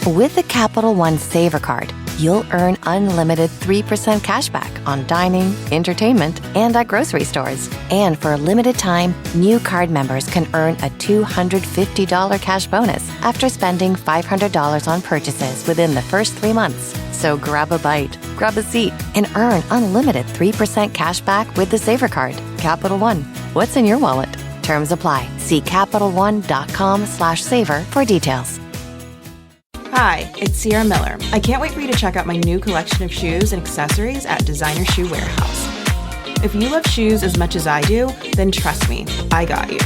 With the Capital One Saver Card, you'll earn unlimited 3% cash back on dining, entertainment, and at grocery stores. And for a limited time, new card members can earn a $250 cash bonus after spending $500 on purchases within the first 3 months. So grab a bite, grab a seat, and earn unlimited 3% cash back with the Saver Card. Capital One, what's in your wallet? Terms apply. See CapitalOne.com/saver for details. Hi, it's Sierra Miller. I can't wait for you to check out my new collection of shoes and accessories at Designer Shoe Warehouse. If you love shoes as much as I do, then trust me, I got you.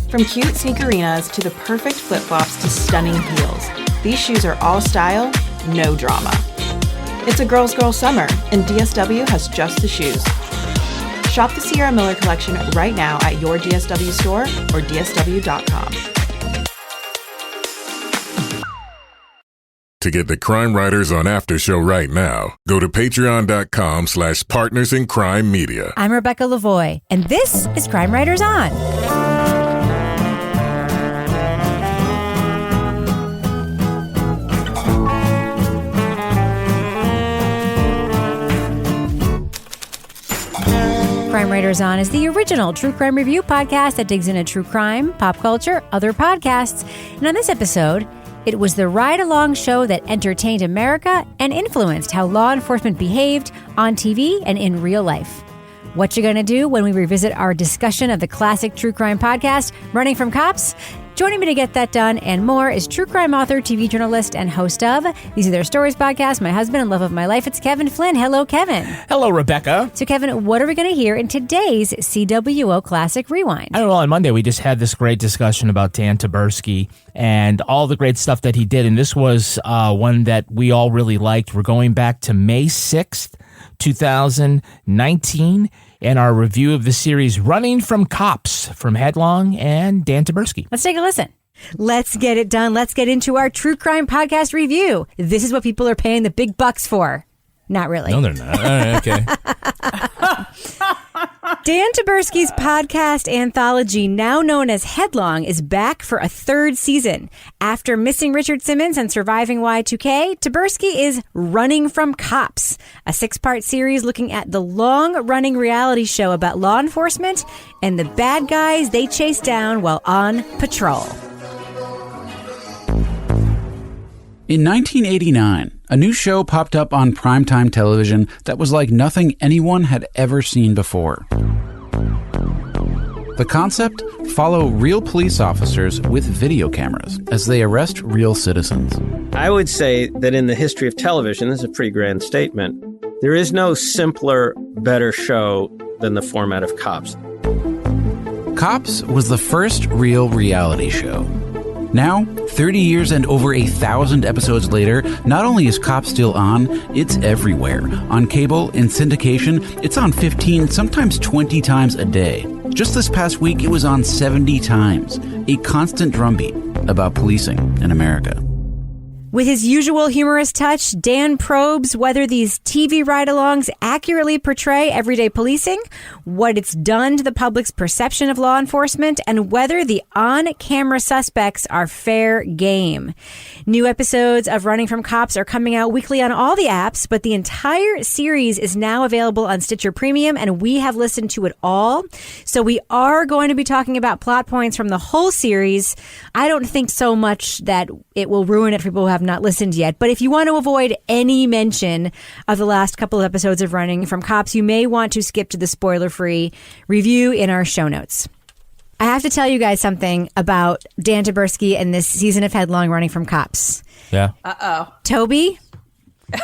From cute sneakerinas to the perfect flip-flops to stunning heels, these shoes are all style, no drama. It's a girl's girl summer, and DSW has just the shoes. Shop the Sierra Miller collection right now at your DSW store or dsw.com. To get the Crime Writers on Aftershow right now, go to patreon.com/partnersincrimemedia. I'm Rebecca Lavoie, and this is Crime Writers On. Crime Writers On is the original true crime review podcast that digs into true crime, pop culture, other podcasts. And on this episode, it was the ride-along show that entertained America and influenced how law enforcement behaved on TV and in real life. What you gonna do when we revisit our discussion of the classic true crime podcast, Running from Cops? Joining me to get that done and more is true crime author, TV journalist, and host of These Are Their Stories podcast, my husband and love of my life. It's Kevin Flynn. Hello, Kevin. Hello, Rebecca. So, Kevin, what are we going to hear in today's CWO Classic Rewind? I don't know. On Monday, we just had this great discussion about Dan Taberski and all the great stuff that he did. And this was one that we all really liked. We're going back to May 6th, 2019. And our review of the series Running from Cops from Headlong and Dan Taberski. Let's take a listen. Let's get it done. Let's get into our true crime podcast review. This is what people are paying the big bucks for. Not really. No, they're not. All right, okay. Dan Taberski's podcast anthology, now known as Headlong, is back for a third season. After missing Richard Simmons and surviving Y2K, Taberski is Running from Cops, a 6-part series looking at the long-running reality show about law enforcement and the bad guys they chase down while on patrol. In 1989, a new show popped up on primetime television that was like nothing anyone had ever seen before. The concept? Follow real police officers with video cameras as they arrest real citizens. I would say that in the history of television, this is a pretty grand statement, there is no simpler, better show than the format of Cops. Cops was the first real reality show. Now, 30 years and over 1,000 episodes later, not only is Cops still on, it's everywhere. On cable, in syndication, it's on 15, sometimes 20 times a day. Just this past week, it was on 70 times. A constant drumbeat about policing in America. With his usual humorous touch, Dan probes whether these TV ride-alongs accurately portray everyday policing, what it's done to the public's perception of law enforcement, and whether the on-camera suspects are fair game. New episodes of Running from Cops are coming out weekly on all the apps, but the entire series is now available on Stitcher Premium, and we have listened to it all. So we are going to be talking about plot points from the whole series. I don't think so much that it will ruin it for people who have not listened yet. But if you want to avoid any mention of the last couple of episodes of Running from Cops, you may want to skip to the spoiler-free review in our show notes. I have to tell you guys something about Dan Taberski and this season of Headlong Running from Cops. Yeah. Uh-oh. Toby,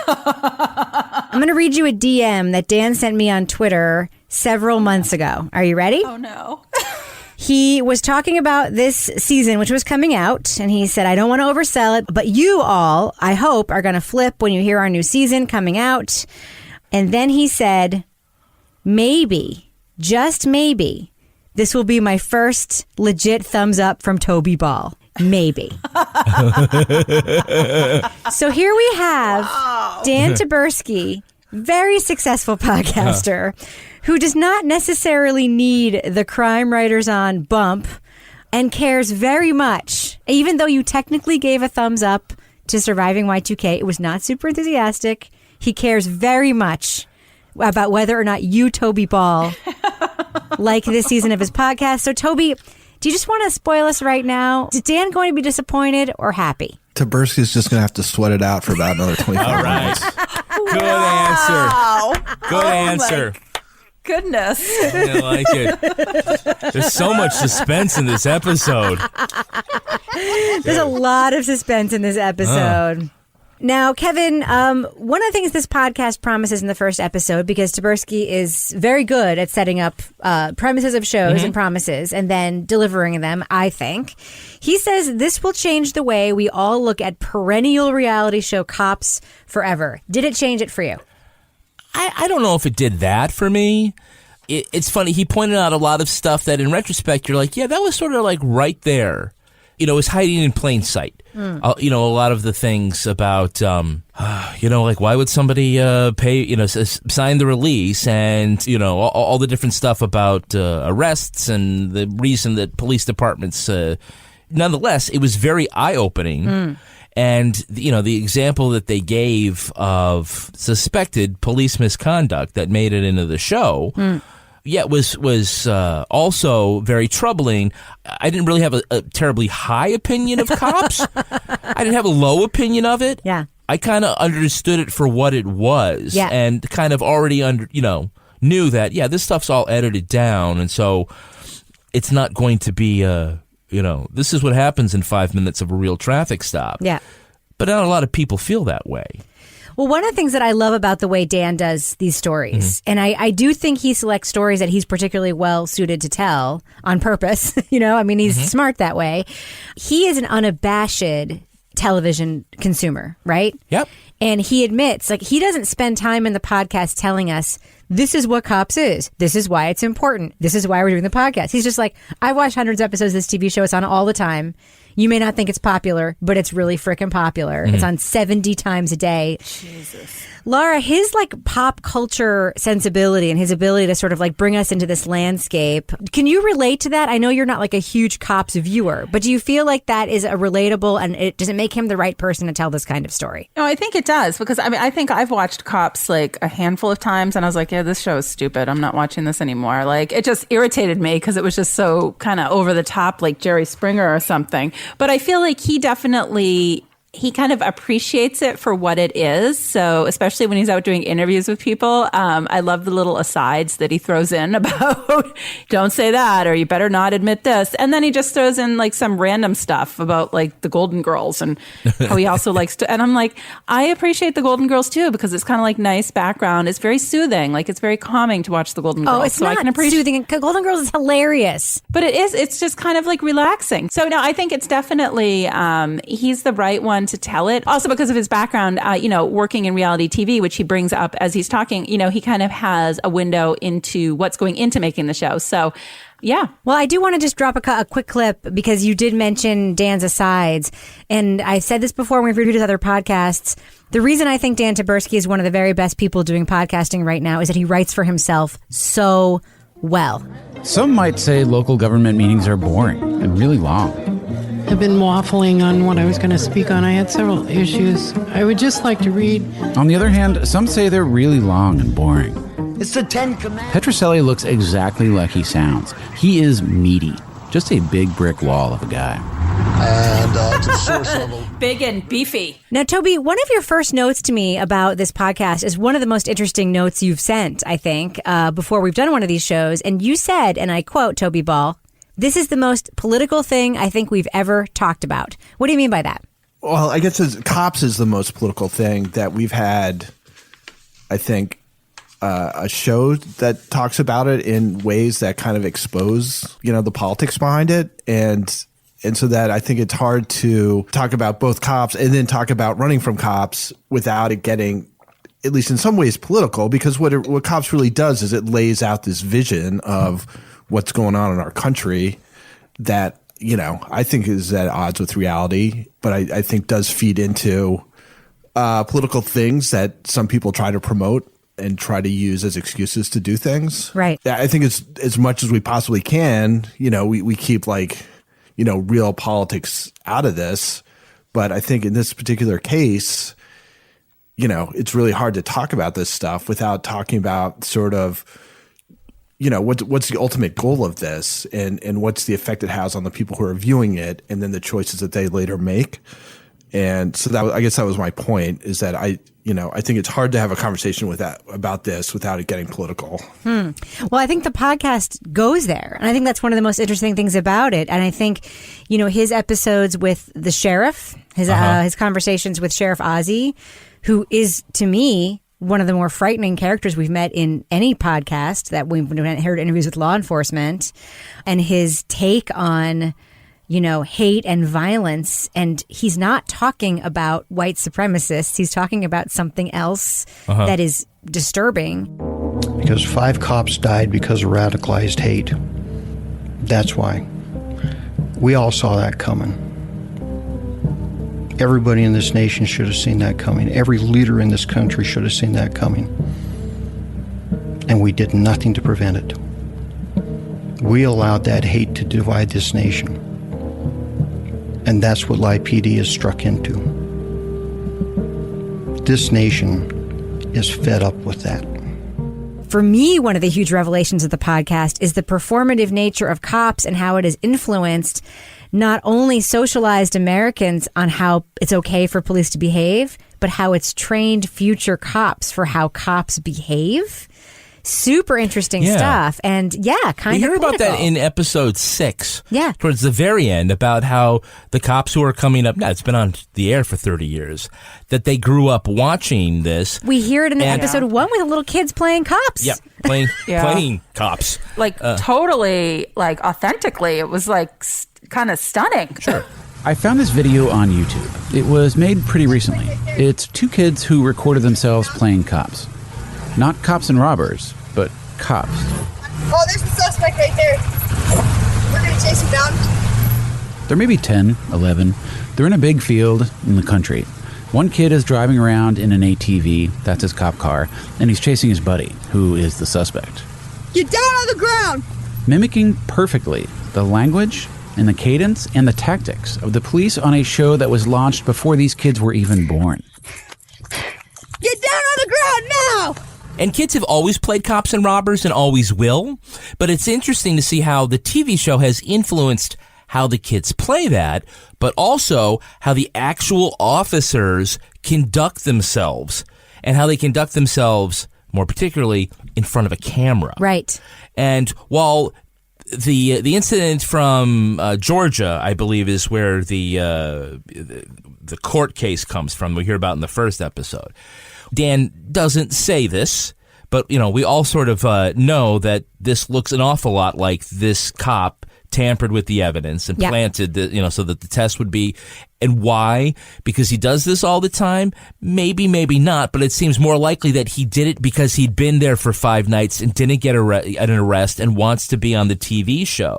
I'm going to read you a DM that Dan sent me on Twitter several months ago. Are you ready? Oh, no. He was talking about this season, which was coming out, and he said, I don't want to oversell it, but you all, I hope, are going to flip when you hear our new season coming out. And then he said, maybe, just maybe, this will be my first legit thumbs up from Toby Ball. Maybe. So here we have Dan Taberski, very successful podcaster, who does not necessarily need the Crime Writers On bump and cares very much, even though you technically gave a thumbs up to surviving Y2K. It was not super enthusiastic. He cares very much about whether or not you, Toby Ball, like this season of his podcast. So, Toby, do you just want to spoil us right now? Is Dan going to be disappointed or happy? Taberski's just going to have to sweat it out for about another 25 minutes. Good answer. Good answer. Goodness. I like it. There's so much suspense in this episode. There's a lot of suspense in this episode. Now, Kevin, one of the things this podcast promises in the first episode, because Taberski is very good at setting up premises of shows and promises and then delivering them, I think. He says this will change the way we all look at perennial reality show Cops forever. Did it change it for you? I don't know if it did that for me. It's funny. He pointed out a lot of stuff that in retrospect, you're like, yeah, that was sort of like right there. It was hiding in plain sight. A lot of the things about, like why would somebody pay, sign the release and, all the different stuff about arrests and the reason that police departments, nonetheless, it was very eye-opening. And, the example that they gave of suspected police misconduct that made it into the show, was also very troubling. I didn't really have a terribly high opinion of Cops. I didn't have a low opinion of it. Yeah. I kind of understood it for what it was and kind of already knew that, this stuff's all edited down. And so it's not going to be this is what happens in 5 minutes of a real traffic stop. Yeah. But not a lot of people feel that way. Well, one of the things that I love about the way Dan does these stories, and I do think he selects stories that he's particularly well suited to tell on purpose. He's smart that way. He is an unabashed television consumer, right? Yep. And he admits, he doesn't spend time in the podcast telling us, this is what Cops is. This is why it's important. This is why we're doing the podcast. He's just like, I watch hundreds of episodes of this TV show. It's on all the time. You may not think it's popular, but it's really freaking popular. It's on 70 times a day. Jesus. Laura, his pop culture sensibility and his ability to sort of bring us into this landscape. Can you relate to that? I know you're not a huge Cops viewer, but do you feel like that is a relatable and does it make him the right person to tell this kind of story? No, I think it does because I think I've watched Cops a handful of times and I was like, yeah, this show is stupid. I'm not watching this anymore. It just irritated me because it was just so kind of over the top, like Jerry Springer or something. But I feel like he definitely he kind of appreciates it for what it is. So especially when he's out doing interviews with people, I love the little asides that he throws in about don't say that, or you better not admit this. And then he just throws in like some random stuff about like the Golden Girls and how he also likes to, and I'm like, I appreciate the Golden Girls too, because it's kind of like nice background. It's very soothing. Like it's very calming to watch the Golden Girls. Oh, it's not soothing. Golden Girls is hilarious. But it is, it's just kind of like relaxing. So no, I think it's definitely, he's the right one to tell it. Also because of his background, working in reality TV, which he brings up as he's talking, he kind of has a window into what's going into making the show. So yeah. Well, I do want to just drop a quick clip because you did mention Dan's asides. And I've said this before when we've reviewed his other podcasts. The reason I think Dan Taberski is one of the very best people doing podcasting right now is that he writes for himself so well. Some might say local government meetings are boring and really long. I've been waffling on what I was going to speak on. I had several issues. I would just like to read. On the other hand, some say they're really long and boring. It's the 10 Commandments. Petrocelli looks exactly like he sounds. He is meaty. Just a big brick wall of a guy. And to source level. Big and beefy. Now, Toby, one of your first notes to me about this podcast is one of the most interesting notes you've sent, I think, before we've done one of these shows. And you said, and I quote Toby Ball, "This is the most political thing I think we've ever talked about." What do you mean by that? Well, I guess Cops is the most political thing that we've had, I think, a show that talks about it in ways that kind of expose, the politics behind it. And so that I think it's hard to talk about both Cops and then talk about running from cops without it getting, at least in some ways, political, because what Cops really does is it lays out this vision of what's going on in our country that, I think is at odds with reality, but I think does feed into political things that some people try to promote and try to use as excuses to do things. Right. I think it's as much as we possibly can, we keep real politics out of this. But I think in this particular case, it's really hard to talk about this stuff without talking about sort of, what's the ultimate goal of this and what's the effect it has on the people who are viewing it and then the choices that they later make. And so I guess that was my point, is that I think it's hard to have a conversation about this without it getting political. Well, I think the podcast goes there. And I think that's one of the most interesting things about it. And I think, his episodes with the sheriff, his conversations with Sheriff Ozzie, who is, to me, one of the more frightening characters we've met in any podcast that we've heard interviews with law enforcement, and his take on hate and violence. And he's not talking about white supremacists. He's talking about something else that is disturbing. Because 5 cops died because of radicalized hate. That's why. We all saw that coming. Everybody in this nation should have seen that coming. Every leader in this country should have seen that coming. And we did nothing to prevent it. We allowed that hate to divide this nation. And that's what LIPD has struck into. This nation is fed up with that. For me, one of the huge revelations of the podcast is the performative nature of cops and how it has influenced not only socialized Americans on how it's okay for police to behave, but how it's trained future cops for how cops behave. Super interesting stuff. And kind of We hear about political. that in episode 6. Yeah. Towards the very end, about how the cops who are coming up now, it's been on the air for 30 years, that they grew up watching this. We hear it in episode 1 with the little kids playing cops. Yep. Playing cops. Totally, authentically. It was kind of stunning. Sure. I found this video on YouTube. It was made pretty recently. It's 2 kids who recorded themselves playing cops. Not cops and robbers, but cops. Oh, there's the suspect right there. We're going to chase him down. They're maybe 10, 11. They're in a big field in the country. One kid is driving around in an ATV, that's his cop car, and he's chasing his buddy, who is the suspect. Get down on the ground! Mimicking perfectly the language and the cadence and the tactics of the police on a show that was launched before these kids were even born. Get down on the ground now! And kids have always played cops and robbers and always will. But it's interesting to see how the TV show has influenced how the kids play that, but also how the actual officers conduct themselves, and how they conduct themselves more particularly in front of a camera. Right. And while the incident from Georgia, I believe, is where the court case comes from, we hear about in the first episode. Dan doesn't say this, but we all sort of know that this looks an awful lot like this cop tampered with the evidence and planted so that the test would be. And why? Because he does this all the time? Maybe, maybe not, but it seems more likely that he did it because he'd been there for 5 nights and didn't get an arrest and wants to be on the TV show.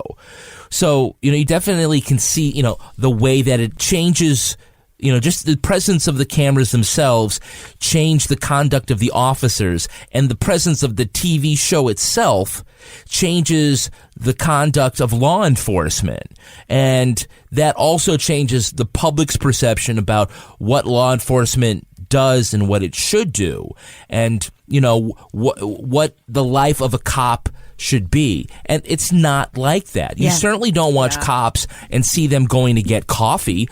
So, you definitely can see, the way that it changes. Just the presence of the cameras themselves change the conduct of the officers, and the presence of the TV show itself changes the conduct of law enforcement. And that also changes the public's perception about what law enforcement does and what it should do, and, what the life of a cop should be. And it's not like that. You certainly don't watch cops and see them going to get coffee.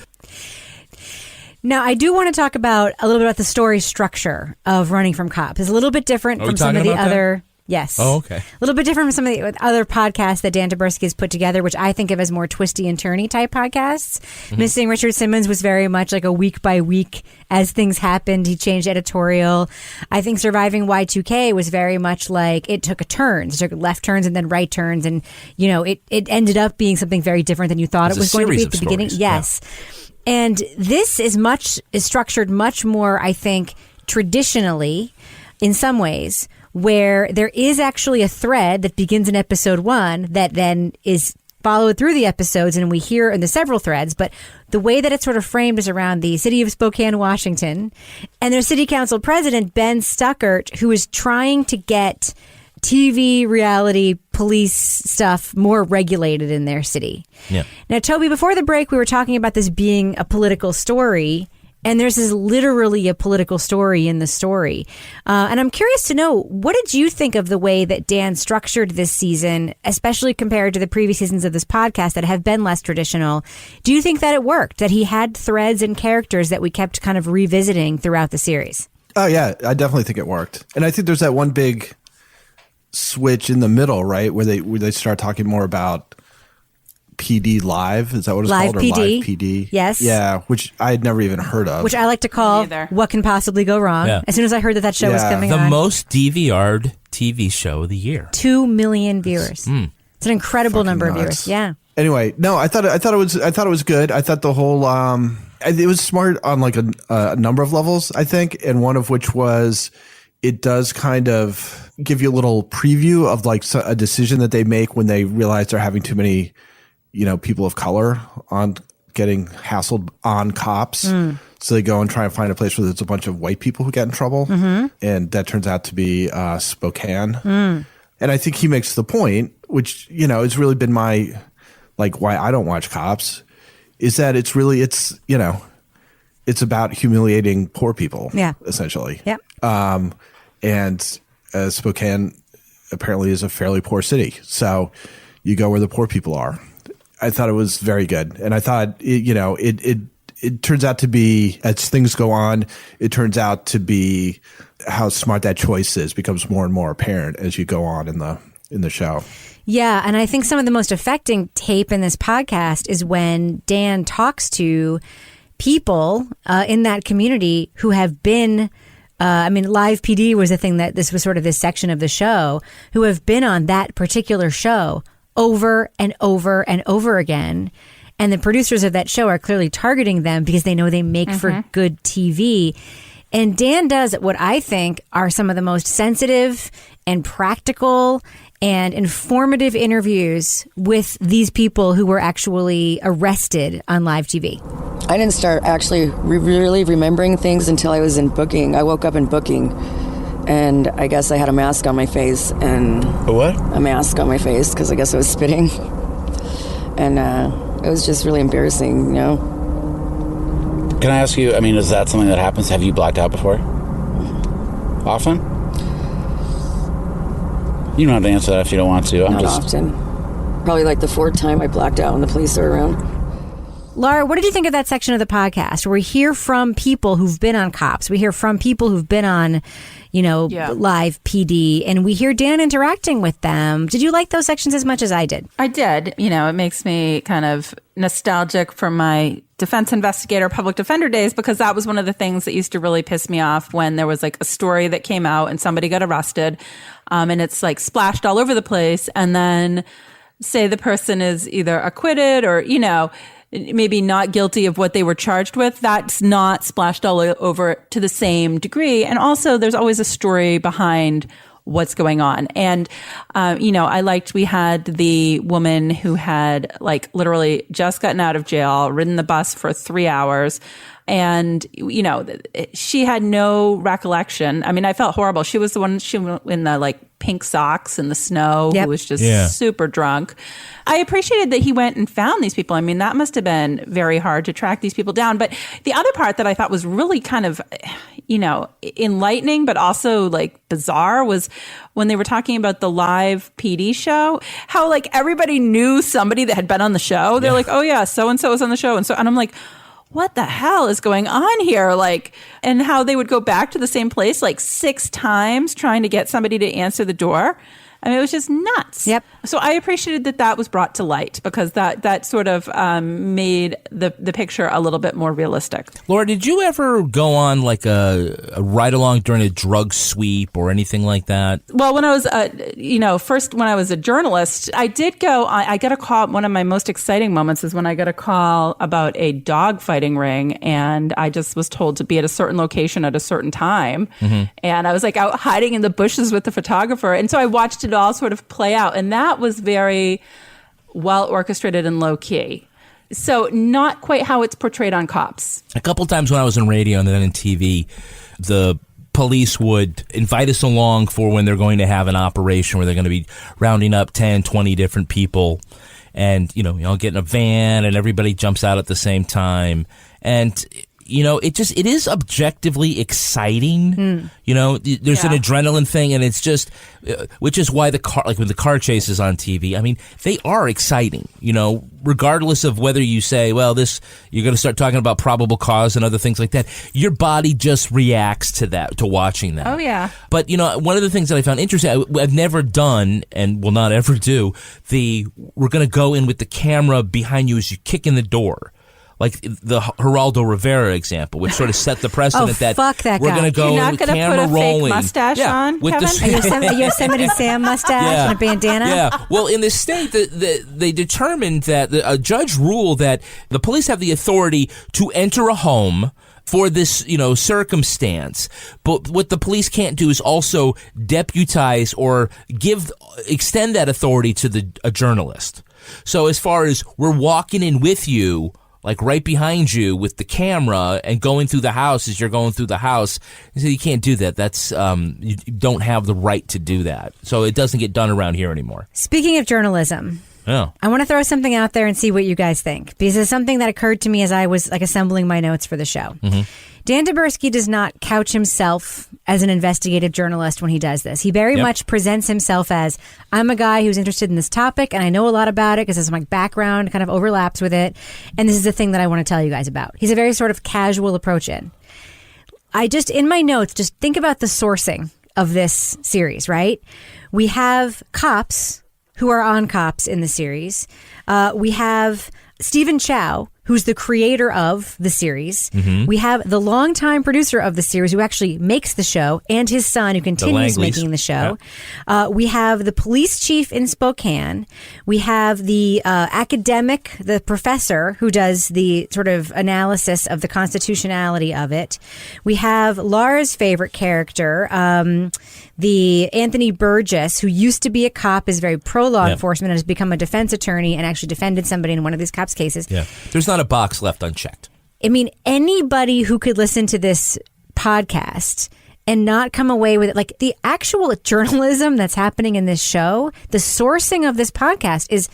Now, I do want to talk a little bit about the story structure of Running from Cops. It's a little bit different from some of the other... Yes. Oh, okay. A little bit different from some of the other podcasts that Dan Taberski has put together, which I think of as more twisty and turny type podcasts. Mm-hmm. Missing Richard Simmons was very much like a week by week as things happened. He changed editorial. I think Surviving Y2K was very much like it took a turn. It took left turns and then right turns. And, it ended up being something very different than you thought it was going to be at the beginning. Yes. Yeah. And this is structured much more, I think, traditionally in some ways, where there is actually a thread that begins in episode 1 that then is followed through the episodes, and we hear in the several threads, but the way that it's sort of framed is around the city of Spokane, Washington, and their city council president, Ben Stuckert, who is trying to get TV reality police stuff more regulated in their city. Yeah. Now, Toby, before the break, we were talking about this being a political story. And there's literally a political story in the story. And I'm curious to know, what did you think of the way that Dan structured this season, especially compared to the previous seasons of this podcast that have been less traditional? Do you think that it worked, that he had threads and characters that we kept kind of revisiting throughout the series? Oh, yeah, I definitely think it worked. And I think there's that one big switch in the middle, right, where they start talking more about PD Live. Is that what it's Live called? PD. Or Live PD? Yes. Yeah, which I had never even heard of. Which I like to call What Can Possibly Go Wrong. Yeah. As soon as I heard that show was coming on. The most DVR'd TV show of the year. 2 million viewers. It's an incredible number of viewers. Yeah. Anyway, no, I thought it was good. I thought the whole it was smart on like a number of levels, I think, and one of which was it does kind of give you a little preview of like a decision that they make when they realize they're having too many, people of color on getting hassled on cops. So they go and try and find a place where there's a bunch of white people who get in trouble. And that turns out to be Spokane. And I think he makes the point, which, has really been my, like, why I don't watch Cops, is that it's about humiliating poor people. Yeah. Essentially. Yep. And Spokane apparently is a fairly poor city. So you go where the poor people are. I thought it was very good. And I thought, it turns out to be, as things go on, it turns out to be how smart that choice is becomes more and more apparent as you go on in the show. Yeah, and I think some of the most affecting tape in this podcast is when Dan talks to people in that community who have been, Live PD was a thing that this was sort of this section of the show, who have been on that particular show over and over and over again. And the producers of that show are clearly targeting them because they know they make for good TV. And Dan does what I think are some of the most sensitive and practical and informative interviews with these people who were actually arrested on live TV. I didn't start actually really remembering things until I was in booking. I woke up in booking, and I guess I had a mask on my face. And a what? A mask on my face, because I guess I was spitting. And it was just really embarrassing, Can I ask you, is that something that happens? Have you blacked out before? Often? You don't have to answer that if you don't want to. Not often. Probably like the 4th time I blacked out when the police are around. Laura, what did you think of that section of the podcast where we hear from people who've been on Cops? We hear from people who've been on, live PD, and we hear Dan interacting with them. Did you like those sections as much as I did? I did. It makes me kind of nostalgic for my defense investigator, public defender days, because that was one of the things that used to really piss me off when there was like a story that came out and somebody got arrested, and it's like splashed all over the place. And then say the person is either acquitted or, maybe not guilty of what they were charged with. That's not splashed all over to the same degree. And also there's always a story behind what's going on. And, I liked, we had the woman who had like literally just gotten out of jail, ridden the bus for 3 hours. And, she had no recollection. I felt horrible. She was the one, she went in the like pink socks in the snow, who was just super drunk. I appreciated that he went and found these people. That must have been very hard to track these people down. But the other part that I thought was really kind of, enlightening, but also like bizarre was when they were talking about the live PD show, how like everybody knew somebody that had been on the show. They're like, oh yeah, so-and-so was on the show. And I'm like, what the hell is going on here? Like, and how they would go back to the same place like 6 times trying to get somebody to answer the door. It was just nuts. Yep. So I appreciated that was brought to light because that sort of made the picture a little bit more realistic. Laura, did you ever go on like a ride-along during a drug sweep or anything like that? Well, when I was, first when I was a journalist, I did go, I got a call. One of my most exciting moments is when I got a call about a dog fighting ring, and I just was told to be at a certain location at a certain time. And I was like out hiding in the bushes with the photographer. And so I watched it all sort of play out. And that was very well orchestrated and low key. So not quite how it's portrayed on Cops. A couple times when I was in radio and then in TV, the police would invite us along for when they're going to have an operation where they're going to be rounding up 10, 20 different people. And, you all get in a van and everybody jumps out at the same time. And, it is objectively exciting. There's an adrenaline thing, and it's just, which is why when the car chase is on TV, I mean, they are exciting, regardless of whether you say, well, you're going to start talking about probable cause and other things like that. Your body just reacts to that, to watching that. Oh, yeah. But, one of the things that I found interesting, I've never done and will not ever do, we're going to go in with the camera behind you as you kick in the door. Like the Geraldo Rivera example, which sort of set the precedent fuck that we're guy. going to go in with camera rolling. You're not going to put a fake mustache on, with Kevin? A Yosemite Sam mustache and a bandana? Yeah. Well, in the state, they determined that a judge ruled that the police have the authority to enter a home for this, circumstance. But what the police can't do is also deputize or extend that authority to a journalist. So as far as we're walking in with you, like right behind you with the camera and going through the house as you're going through the house, you can't do that. That's you don't have the right to do that. So it doesn't get done around here anymore. Speaking of journalism, I want to throw something out there and see what you guys think, because it's something that occurred to me as I was assembling my notes for the show. Mm-hmm. Dan Taberski does not couch himself as an investigative journalist when he does this. He very much presents himself as, I'm a guy who's interested in this topic and I know a lot about it because this is my background, kind of overlaps with it. And this is the thing that I want to tell you guys about. He's a very sort of casual approach in. In my notes, just think about the sourcing of this series, right? We have cops who are on Cops in the series. We have Stephen Chow, who's the creator of the series. Mm-hmm. We have the longtime producer of the series who actually makes the show, and his son who continues making the show. Yeah. We have the police chief in Spokane. We have the academic, the professor who does the sort of analysis of the constitutionality of it. We have Laura's favorite character, the Anthony Burgess, who used to be a cop, is very pro-law enforcement, and has become a defense attorney and actually defended somebody in one of these cops' cases. Yeah. There's not a box left unchecked. I mean, anybody who could listen to this podcast and not come away with it, like the actual journalism that's happening in this show, the sourcing of this podcast is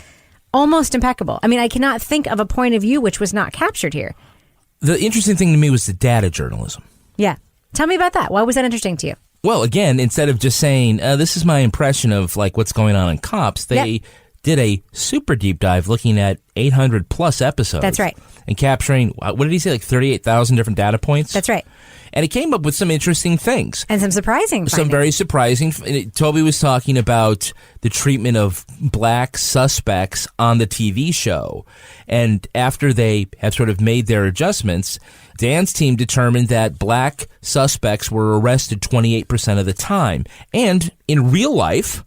almost impeccable. I mean, I cannot think of a point of view which was not captured here. The interesting thing to me was the data journalism. Yeah. Tell me about that. Why was that interesting to you? Well, again, instead of just saying, this is my impression of like what's going on in Cops, they did a super deep dive looking at 800 plus episodes. That's right. And capturing, what did he say, like 38,000 different data points? That's right. And it came up with some interesting things. And some surprising findings. Some very surprising. Toby was talking about the treatment of black suspects on the TV show. And after they have sort of made their adjustments, Dan's team determined that black suspects were arrested 28% of the time. And in real life,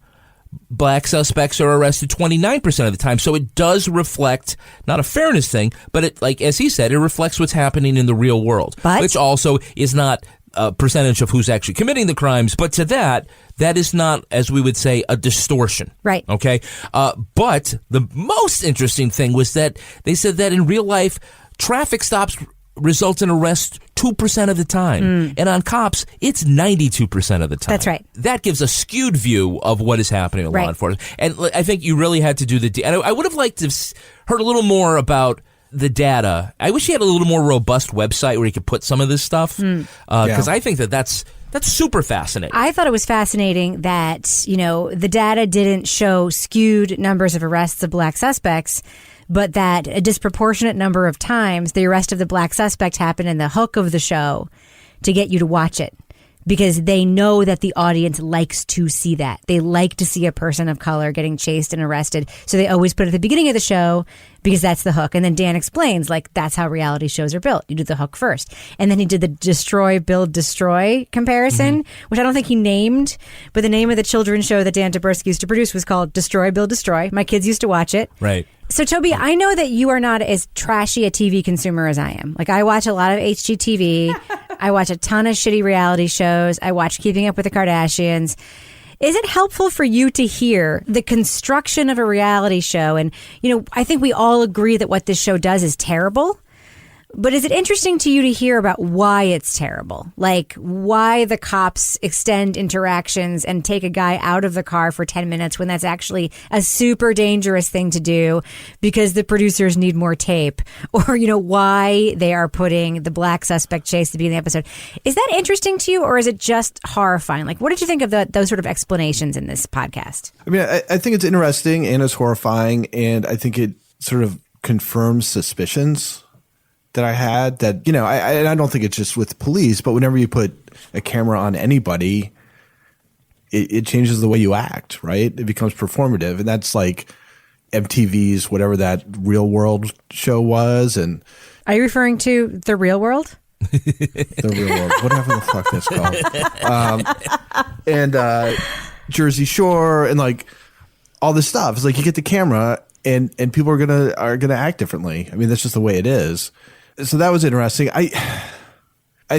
black suspects are arrested 29% of the time. So it does reflect, not a fairness thing, but it, like as he said, it reflects what's happening in the real world, which also is not a percentage of who's actually committing the crimes. But to that is not, as we would say, a distortion. Right. Okay. But the most interesting thing was that they said that in real life, traffic stops result in arrest 2% of the time. And on Cops, it's 92% of the time. That's right. That gives a skewed view of what is happening in law enforcement. And I think you really had to do and I would have liked to have heard a little more about the data. I wish he had a little more robust website where he could put some of this stuff. Because I think that's super fascinating. I thought it was fascinating that, the data didn't show skewed numbers of arrests of black suspects, but that a disproportionate number of times the arrest of the black suspect happened in the hook of the show to get you to watch it, because they know that the audience likes to see that. They like to see a person of color getting chased and arrested. So they always put it at the beginning of the show because that's the hook. And then Dan explains, that's how reality shows are built. You do the hook first. And then he did the destroy, build, destroy comparison, which I don't think he named, but the name of the children's show that Dan Taberski used to produce was called Destroy, Build, Destroy. My kids used to watch it. Right. So, Toby, I know that you are not as trashy a TV consumer as I am. I watch a lot of HGTV. I watch a ton of shitty reality shows. I watch Keeping Up with the Kardashians. Is it helpful for you to hear the construction of a reality show? And, I think we all agree that what this show does is terrible. But is it interesting to you to hear about why it's terrible? Like why the cops extend interactions and take a guy out of the car for 10 minutes when that's actually a super dangerous thing to do because the producers need more tape? Or, you know, why they are putting the black suspect Chase to be in the episode. Is that interesting to you or is it just horrifying? Like, what did you think of those sort of explanations in this podcast? I mean, I think it's interesting and it's horrifying. And I think it sort of confirms suspicions that I had that, you know, I don't think it's just with police, but whenever you put a camera on anybody, it changes the way you act, right? It becomes performative. And that's like MTV's, whatever that Real World show was. And are you referring to The Real World? The Real World, whatever the fuck that's called. And Jersey Shore and like all this stuff. It's like you get the camera and people are gonna act differently. I mean, that's just the way it is. So that was interesting. I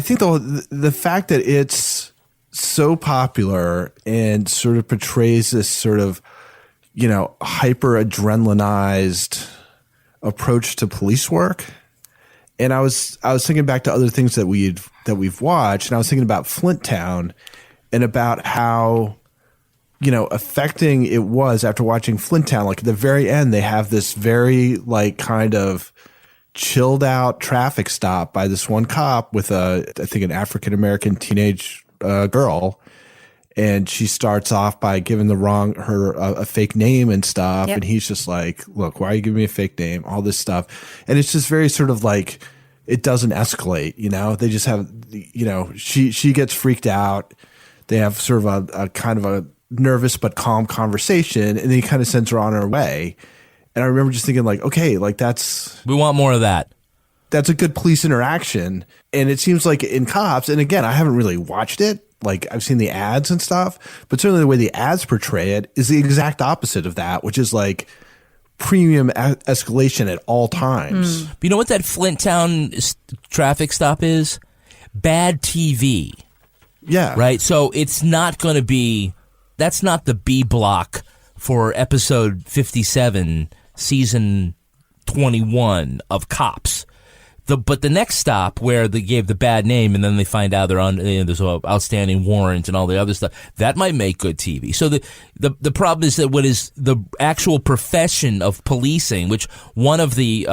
think the fact that it's so popular and sort of portrays this sort of, you know, hyper adrenalinized approach to police work. And I was thinking back to other things that we've watched, and I was thinking about Flint Town and about how, you know, affecting it was after watching Flint Town. Like at the very end, they have this very like kind of chilled out traffic stop by this one cop with I think an African-American teenage girl. And she starts off by giving a fake name and stuff. Yep. And he's just like, look, why are you giving me a fake name? All this stuff. And it's just very sort of like, it doesn't escalate, you know, they just have, you know, she gets freaked out. They have sort of a kind of a nervous but calm conversation. And then he kind of sends her on her way. And I remember just thinking like, okay, like we want more of that. That's a good police interaction. And it seems like in Cops, and again, I haven't really watched it. Like I've seen the ads and stuff, but certainly the way the ads portray it is the exact opposite of that, which is like premium escalation at all times. But you know what that Flint Town traffic stop is? Bad TV. Yeah. Right? So it's not going to be, that's not the B block for episode 57, season 21 of Cops. But the next stop where they gave the bad name and then they find out they're on, you know, there's an outstanding warrant and all the other stuff, that might make good TV. So the problem is that what is the actual profession of policing, which one of the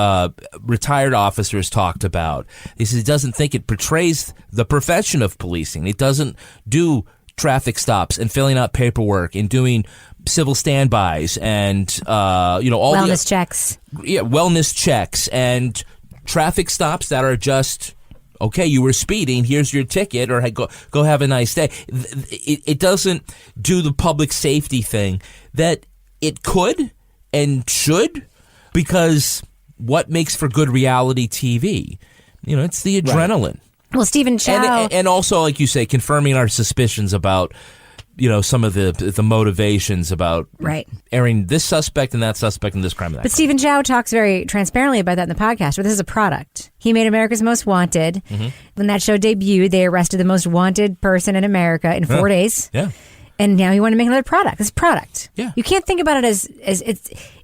retired officers talked about, he says he doesn't think it portrays the profession of policing. It doesn't do traffic stops and filling out paperwork and doing civil standbys and you know, all wellness checks. Yeah, wellness checks and traffic stops that are just, okay, you were speeding, here's your ticket, or go have a nice day. It doesn't do the public safety thing that it could and should, because what makes for good reality TV? You know, it's the adrenaline. Right. Well, Stephen Chow. And also, like you say, confirming our suspicions about, you know, some of the motivations about airing this suspect and that suspect and this crime and that. But Stephen Chow talks very transparently about that in the podcast, where this is a product. He made America's Most Wanted. Mm-hmm. When that show debuted, they arrested the most wanted person in America in 4 days. Yeah. And now he wanted to make another product. It's product. Yeah. You can't think about it as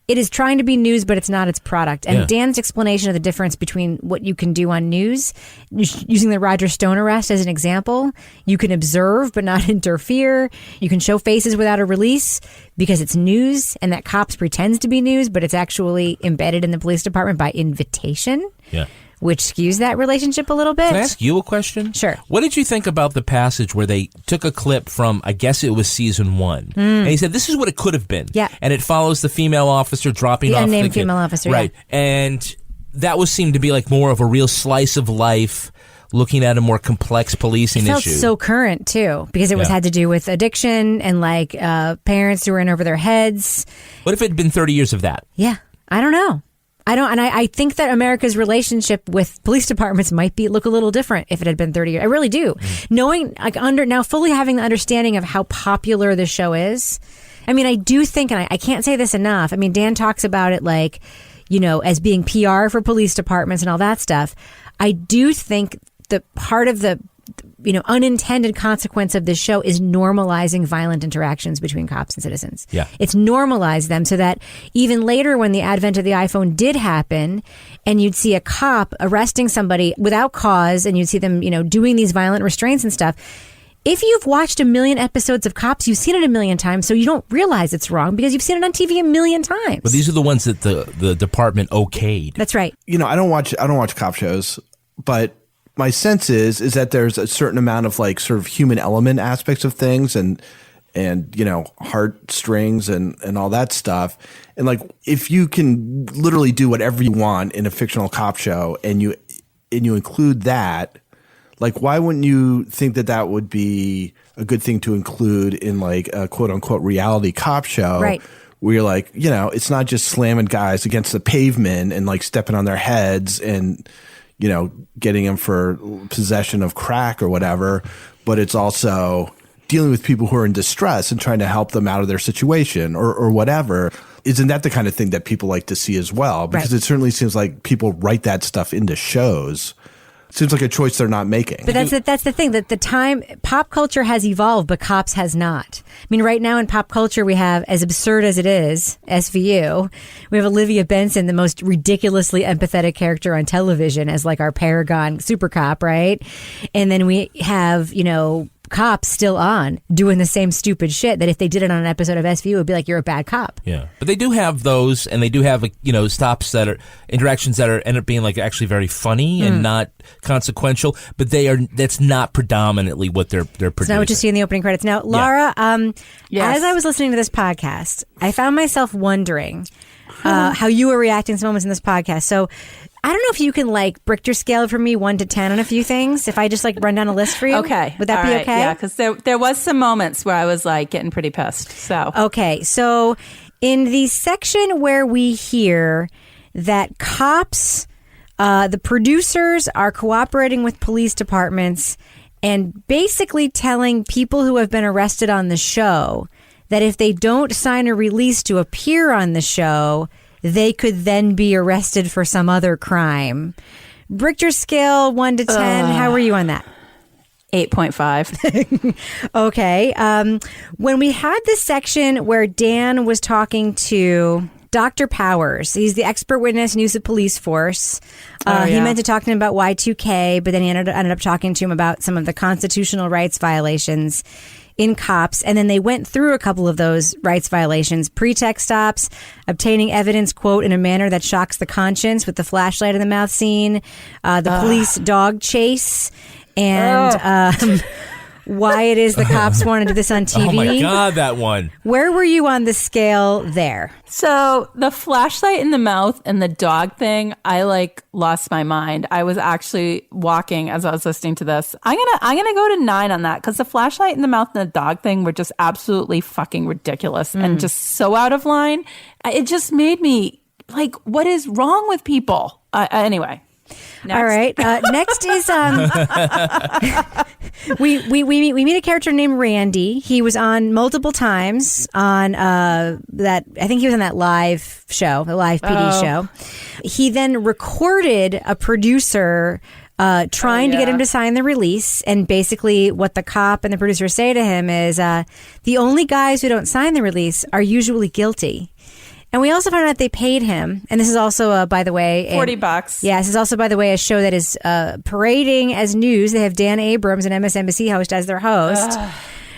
it is trying to be news, but it's not its product. And Dan's explanation of the difference between what you can do on news, using the Roger Stone arrest as an example, you can observe but not interfere. You can show faces without a release because it's news, and that Cops pretends to be news, but it's actually embedded in the police department by invitation. Yeah. Which skews that relationship a little bit. Can I ask you a question? Sure. What did you think about the passage where they took a clip from, I guess it was season 1, and he said, this is what it could have been. Yeah. And it follows the female officer dropping off the unnamed female officer, right. Yeah. And that seemed to be like more of a real slice of life, looking at a more complex policing issue. It felt so current, too, because it had to do with addiction and like parents who were in over their heads. What if it had been 30 years of that? Yeah. I don't know. I think that America's relationship with police departments might look a little different if it had been 30 years. I really do. Knowing, like, now fully having the understanding of how popular this show is. I mean, I do think, and I can't say this enough. I mean, Dan talks about it like, you know, as being PR for police departments and all that stuff. I do think that part of the unintended consequence of this show is normalizing violent interactions between cops and citizens. Yeah. It's normalized them so that even later when the advent of the iPhone did happen and you'd see a cop arresting somebody without cause and you'd see them, doing these violent restraints and stuff. If you've watched a million episodes of Cops, you've seen it a million times, so you don't realize it's wrong because you've seen it on TV a million times. But these are the ones that the department okayed. That's right. I don't watch cop shows, but my sense is that there's a certain amount of like sort of human element aspects of things and heartstrings and all that stuff. And like if you can literally do whatever you want in a fictional cop show and you include that, like why wouldn't you think that would be a good thing to include in like a quote unquote reality cop show? Right. Where you're like, it's not just slamming guys against the pavement and like stepping on their heads and getting them for possession of crack or whatever, but it's also dealing with people who are in distress and trying to help them out of their situation or whatever. Isn't that the kind of thing that people like to see as well? Because It certainly seems like people write that stuff into shows. Seems like a choice they're not making. But that's the thing, that the time pop culture has evolved, but Cops has not. I mean, right now in pop culture, we have, as absurd as it is, SVU. We have Olivia Benson, the most ridiculously empathetic character on television, as like our paragon super cop, right? And then we have, cops still on doing the same stupid shit that if they did it on an episode of SVU, it would be like, you're a bad cop. Yeah. But they do have those, and they do have, stops that are interactions that end up being like actually very funny and not consequential, but that's not predominantly what they're producing. It's not what you see in the opening credits. Now, Laura, as I was listening to this podcast, I found myself wondering how you were reacting to some moments in this podcast. So I don't know if you can like Richter scale for me 1 to 10 on a few things. If I just like run down a list for you, okay, would that be okay? Yeah, because there was some moments where I was like getting pretty pissed. So okay, so in the section where we hear that cops, the producers are cooperating with police departments and basically telling people who have been arrested on the show that if they don't sign a release to appear on the show, they could then be arrested for some other crime. Richter scale 1 to 10. How were you on that? 8.5. Okay. When we had this section where Dan was talking to Dr. Powers, he's the expert witness in use of police force. He meant to talk to him about Y2K, but then he ended up talking to him about some of the constitutional rights violations in Cops, and then they went through a couple of those rights violations: pretext stops, obtaining evidence, quote, in a manner that shocks the conscience with the flashlight in the mouth scene, the police dog chase, and why it is the cops wanted to do this on TV. Oh my God, that one. Where were you on the scale there? So the flashlight in the mouth and the dog thing, I like lost my mind. I was actually walking as I was listening to this. I'm gonna go to 9 on that because the flashlight in the mouth and the dog thing were just absolutely fucking ridiculous and just so out of line. It just made me like, what is wrong with people? Anyway. Next. All right. Next is we meet a character named Randy. He was on multiple times on that. I think he was on that live show, the live PD show. He then recorded a producer trying to get him to sign the release, and basically what the cop and the producer say to him is, the only guys who don't sign the release are usually guilty. And we also found out they paid him. And this is also, by the way, $40. Yeah, this is also, by the way, a show that is parading as news. They have Dan Abrams, an MSNBC host, as their host.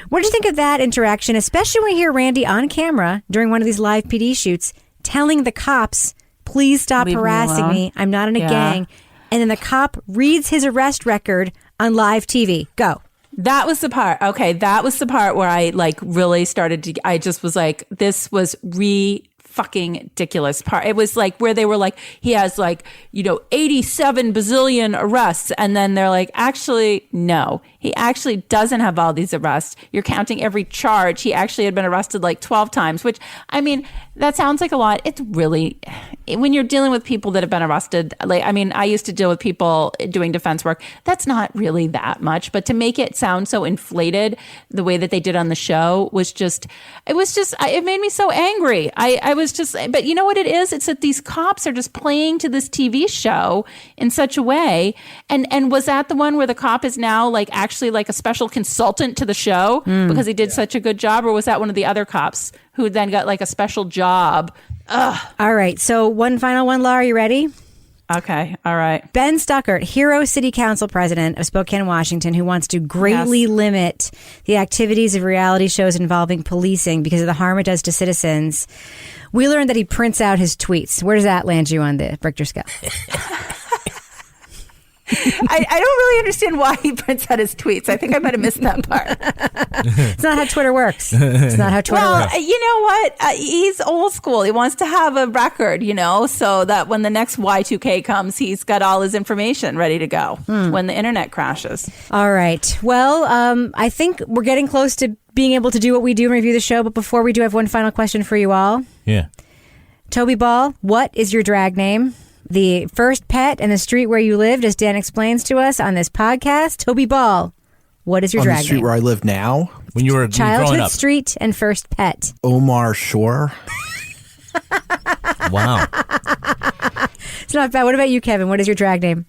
What did you think of that interaction, especially when we hear Randy on camera during one of these live PD shoots telling the cops, please stop harassing me. I'm not in a gang. And then the cop reads his arrest record on live TV. Go. That was the part. Okay, that was the part where I like really started to, I just was like, this was fucking ridiculous part. It was like where they were like, he has like, 87 bazillion arrests. And then they're like, actually, no, he actually doesn't have all these arrests. You're counting every charge. He actually had been arrested like 12 times, which, I mean, that sounds like a lot. It's really, when you're dealing with people that have been arrested, like, I mean, I used to deal with people doing defense work. That's not really that much, but to make it sound so inflated the way that they did on the show was just, it made me so angry. I was was just, but you know what it is? It's that these cops are just playing to this TV show in such a way. And was that the one where the cop is now like actually like a special consultant to the show because he did such a good job? Or was that one of the other cops who then got like a special job? Ugh. All right. So one final one, Laura, you ready? Okay. All right. Ben Stuckert, Hero City Council president of Spokane, Washington, who wants to greatly limit the activities of reality shows involving policing because of the harm it does to citizens. We learned that he prints out his tweets. Where does that land you on the Richter scale? I don't really understand why he prints out his tweets. I think I might have missed that part. It's not how Twitter works. It's not how Twitter works. You know what? He's old school. He wants to have a record, so that when the next Y2K comes, he's got all his information ready to go when the internet crashes. All right. Well, I think we're getting close to being able to do what we do and review the show. But before we do, I have one final question for you all. Yeah. Toby Ball, what is your drag name? The first pet and the street where you lived, as Dan explains to us on this podcast. Toby Ball, what is your drag name? On the street where I live now? When you were growing childhood up. street and first pet. Omar Shore. Wow. It's not bad. What about you, Kevin? What is your drag name?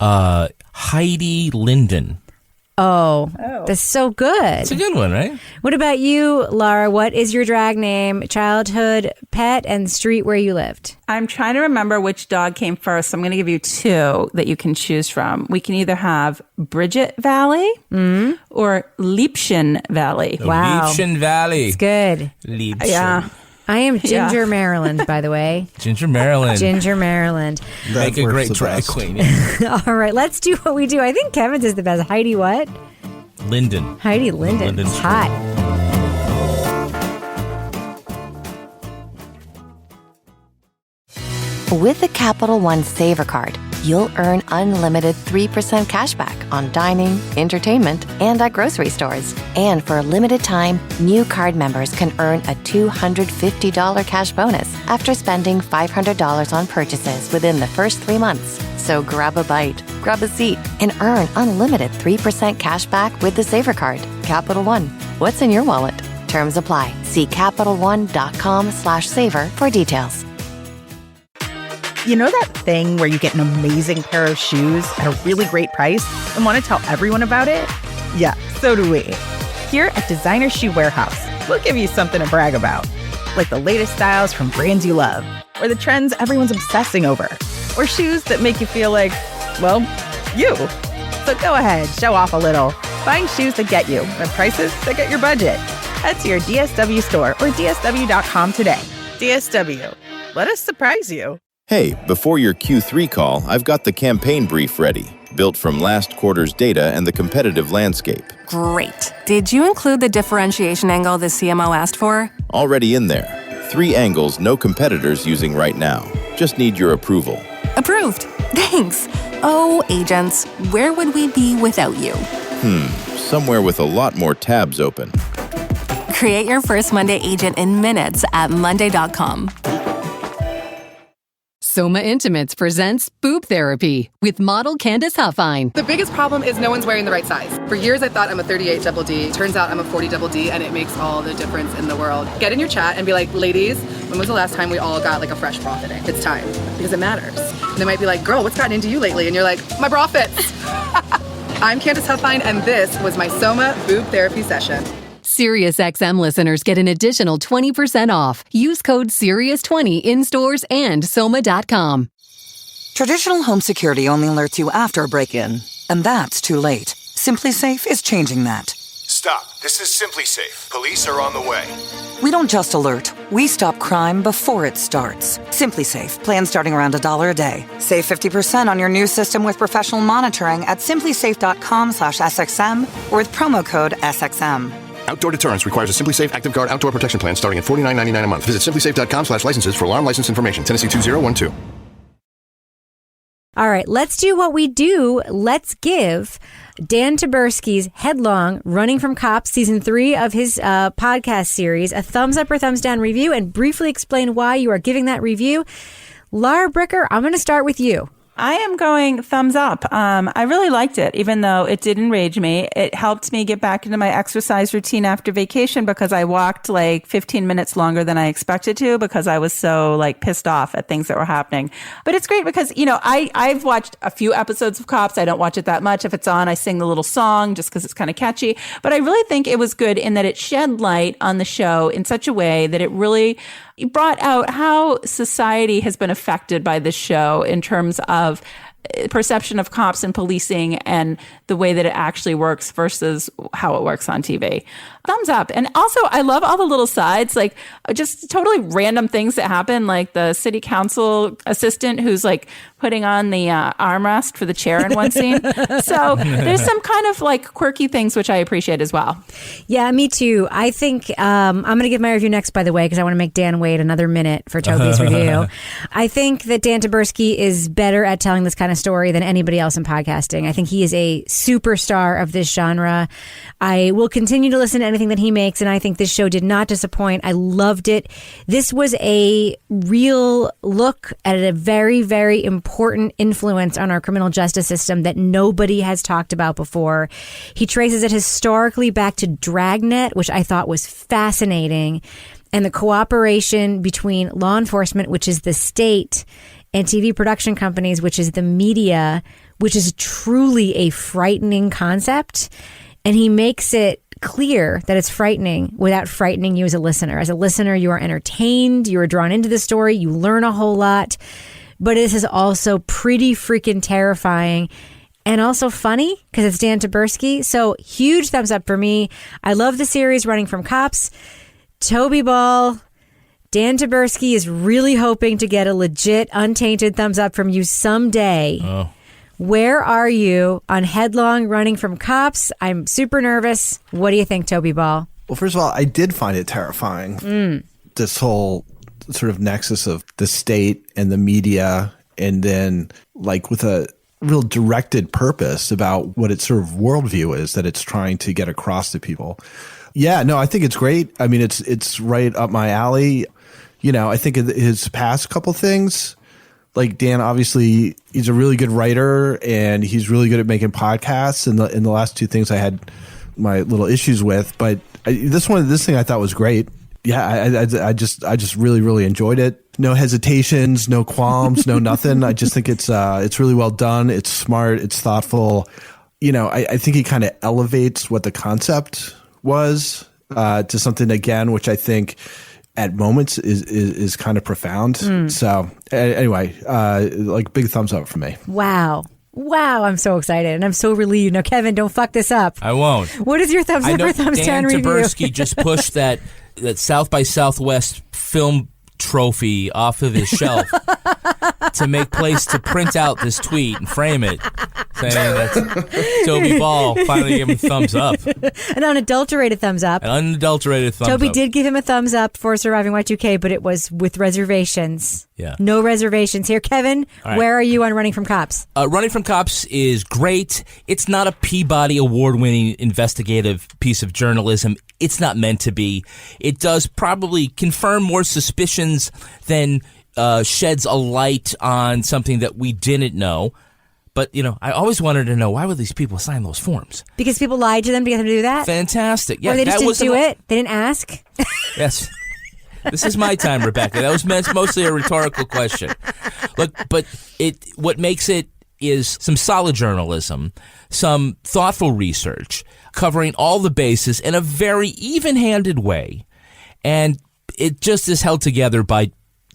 Heidi Linden. Oh, that's so good. It's a good one, right? What about you, Laura? What is your drag name, childhood pet, and street where you lived? I'm trying to remember which dog came first. So I'm going to give you two that you can choose from. We can either have Bridget Valley or Liebchen Valley. Wow. Liebchen Valley. It's good. Liebchen. Yeah. I am Ginger Maryland, by the way. Ginger Maryland. Ginger Maryland. Make a great drag queen. All right, let's do what we do. I think Kevin's is the best. Heidi what? Linden. Heidi Linden. It's hot. With the Capital One Saver Card, you'll earn unlimited 3% cash back on dining, entertainment, and at grocery stores. And for a limited time, new card members can earn a $250 cash bonus after spending $500 on purchases within the first 3 months. So grab a bite, grab a seat, and earn unlimited 3% cash back with the Saver Card. Capital One. What's in your wallet? Terms apply. See CapitalOne.com/saver for details. You know that thing where you get an amazing pair of shoes at a really great price and want to tell everyone about it? Yeah, so do we. Here at Designer Shoe Warehouse, we'll give you something to brag about, like the latest styles from brands you love, or the trends everyone's obsessing over, or shoes that make you feel like, well, you. So go ahead, show off a little. Find shoes that get you at prices that get your budget. Head to your DSW store or DSW.com today. DSW, let us surprise you. Hey, before your Q3 call, I've got the campaign brief ready, built from last quarter's data and the competitive landscape. Great. Did you include the differentiation angle the CMO asked for? Already in there. 3 angles no competitors using right now. Just need your approval. Approved. Thanks. Oh, agents, where would we be without you? Somewhere with a lot more tabs open. Create your first Monday agent in minutes at Monday.com. Soma Intimates presents Boob Therapy with model Candace Huffine. The biggest problem is no one's wearing the right size. For years, I thought I'm a 38 double D. Turns out I'm a 40 double D, and it makes all the difference in the world. Get in your chat and be like, ladies, when was the last time we all got like a fresh bra fitting? It's time, because it matters. And they might be like, girl, what's gotten into you lately? And you're like, my bra fits. I'm Candace Huffine, and this was my Soma Boob Therapy session. SiriusXM listeners get an additional 20% off. Use code SIRIUS20 in stores and Soma.com. Traditional home security only alerts you after a break-in, and that's too late. Simply Safe is changing that. Stop. This is Simply Safe. Police are on the way. We don't just alert, we stop crime before it starts. Simply Safe, plan starting around $1 a day. Save 50% on your new system with professional monitoring at simplysafe.com/SXM or with promo code SXM. Outdoor deterrence requires a Simply Safe Active Guard outdoor protection plan starting at $49.99 a month. Visit simplysafe.com/licenses for alarm license information. Tennessee 2012. All right, let's do what we do. Let's give Dan Taberski's Headlong, Running from Cops, Season 3 of his podcast series, a thumbs up or thumbs down review and briefly explain why you are giving that review. Laura Bricker, I'm going to start with you. I am going thumbs up. I really liked it, even though it did enrage me. It helped me get back into my exercise routine after vacation because I walked like 15 minutes longer than I expected to because I was so like pissed off at things that were happening. But it's great because, you know, I've watched a few episodes of Cops. I don't watch it that much. If it's on, I sing the little song just because it's kind of catchy. But I really think it was good in that it shed light on the show in such a way that it really brought out how society has been affected by this show in terms of perception of cops and policing and the way that it actually works versus how it works on TV. Thumbs up. And also, I love all the little sides, like just totally random things that happen, like the city council assistant who's like putting on the armrest for the chair in one scene. So there's some kind of like quirky things which I appreciate as well. Yeah, me too. I think I'm going to give my review next, by the way, because I want to make Dan wait another minute for Toby's review. I think that Dan Taberski is better at telling this kind of story than anybody else in podcasting. I think he is a superstar of this genre. I will continue to listen to anything that he makes, and I think this show did not disappoint. I loved it. This was a real look at a very, very important influence on our criminal justice system that nobody has talked about before. He traces it historically back to Dragnet, which I thought was fascinating, and the cooperation between law enforcement, which is the state, and TV production companies, which is the media, which is truly a frightening concept. And he makes it clear that it's frightening without frightening you as a listener. As a listener, you are entertained, you are drawn into the story, you learn a whole lot. But this is also pretty freaking terrifying and also funny because it's Dan Taberski. So huge thumbs up for me. I love the series Running from Cops. Toby Ball, Dan Taberski is really hoping to get a legit, untainted thumbs up from you someday. Oh. Where are you on Headlong, Running from Cops? I'm super nervous. What do you think, Toby Ball? Well, first of all, I did find it terrifying. This whole sort of nexus of the state and the media, and then like with a real directed purpose about what its sort of worldview is that it's trying to get across to people. Yeah, no, I think it's great. I mean, it's right up my alley. You know, I think his past couple things, like Dan, obviously, he's a really good writer and he's really good at making podcasts. And in the last two things I had my little issues with, but this thing I thought was great. Yeah, I just really, really enjoyed it. No hesitations, no qualms, no nothing. I just think it's really well done. It's smart. It's thoughtful. You know, I think he kind of elevates what the concept was to something again, which I think at moments is kind of profound. So anyway, like big thumbs up for me. Wow, I'm so excited and I'm so relieved. Now, Kevin, don't fuck this up. I won't. What is your thumbs up or thumbs down review? Dan Taberski just pushed that South by Southwest film trophy off of his shelf to make place to print out this tweet and frame it, saying that Toby Ball finally gave him a thumbs up. An unadulterated thumbs up. An unadulterated thumbs Toby up. did give him a thumbs up for Surviving Y2K, but it was with reservations. Yeah. No reservations here. Kevin, All right. Where are you on Running from Cops? Running from Cops is great. It's not a Peabody Award-winning investigative piece of journalism. It's not meant to be. It does probably confirm more suspicions than sheds a light on something that we didn't know. But, you know, I always wanted to know, why would these people sign those forms? Because people lied to them to get them to do that? Fantastic. Yeah, or they just didn't do it? They didn't ask? Yes. This is my time, Rebecca. That was mostly a rhetorical question. Look, but what makes it is some solid journalism, some thoughtful research, covering all the bases in a very even-handed way. And it just is held together by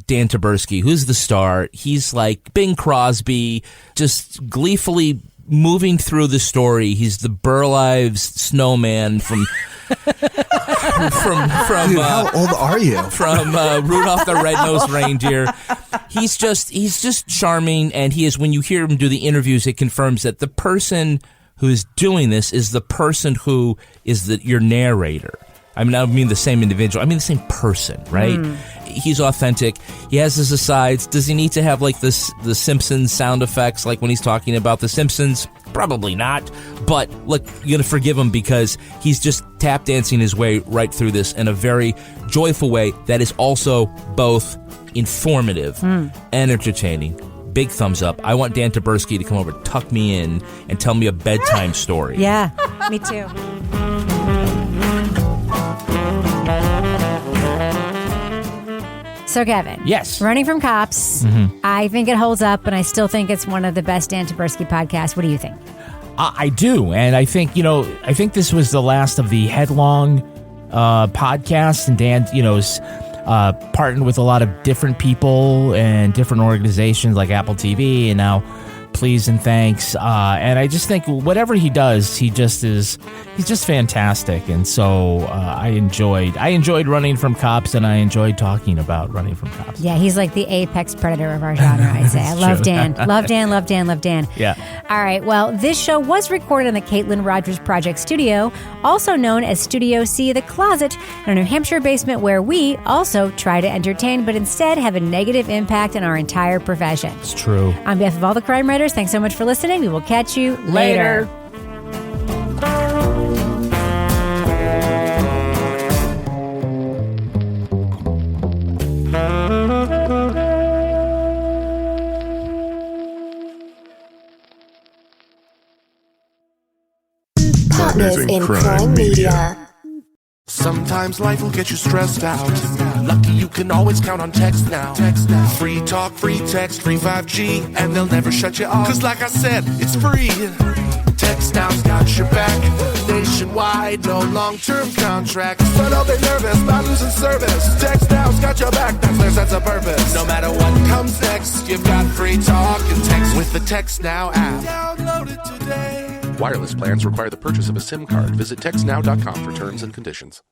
Dan Taberski, who's the star. He's like Bing Crosby, just gleefully moving through the story. He's the Burlives snowman from Dude, how old are you? From Rudolph the Red-Nosed Reindeer. He's just charming, and he is, when you hear him do the interviews, it confirms that the person who is doing this is the person who is your narrator. I mean, I don't mean the same individual. I mean the same person, right? He's authentic. He has his asides. Does he need to have like the Simpsons sound effects like when he's talking about the Simpsons? Probably not. But look, you're going to forgive him because he's just tap dancing his way right through this in a very joyful way that is also both informative and entertaining. big thumbs up. I want Dan Taberski to come over, tuck me in, and tell me a bedtime story. Yeah, me too. So, Kevin. Yes. Running from Cops. Mm-hmm. I think it holds up, and I still think it's one of the best Dan Taberski podcasts. What do you think? I do, and I think this was the last of the Headlong podcast, and Dan, is partnered with a lot of different people and different organizations like Apple TV, and now Please and Thanks. And I just think whatever he does, he's just fantastic. And so I enjoyed Running from Cops, and I enjoyed talking about Running from Cops. Yeah, he's like the apex predator of our genre, I'd say. I love Dan. Love Dan, love Dan, love Dan. Yeah. All right, well, this show was recorded in the Caitlin Rogers Project Studio, also known as Studio C, The Closet, in a New Hampshire basement where we also try to entertain, but instead have a negative impact on our entire profession. It's true. On behalf of all the crime writers, thanks so much for listening. We will catch you later. Partners in Crime Media. Sometimes life will get you stressed out. Lucky you can always count on text now. Free talk, free text, free 5G, and they'll never shut you off. 'Cause like I said, it's free. Text Now's got your back. Nationwide, no long-term contract. But oh, they're nervous about losing service. Text Now's got your back, that's their sense of purpose. No matter what comes next, you've got free talk and text with the Text Now app. Download it today. Wireless plans require the purchase of a SIM card. Visit textnow.com for terms and conditions.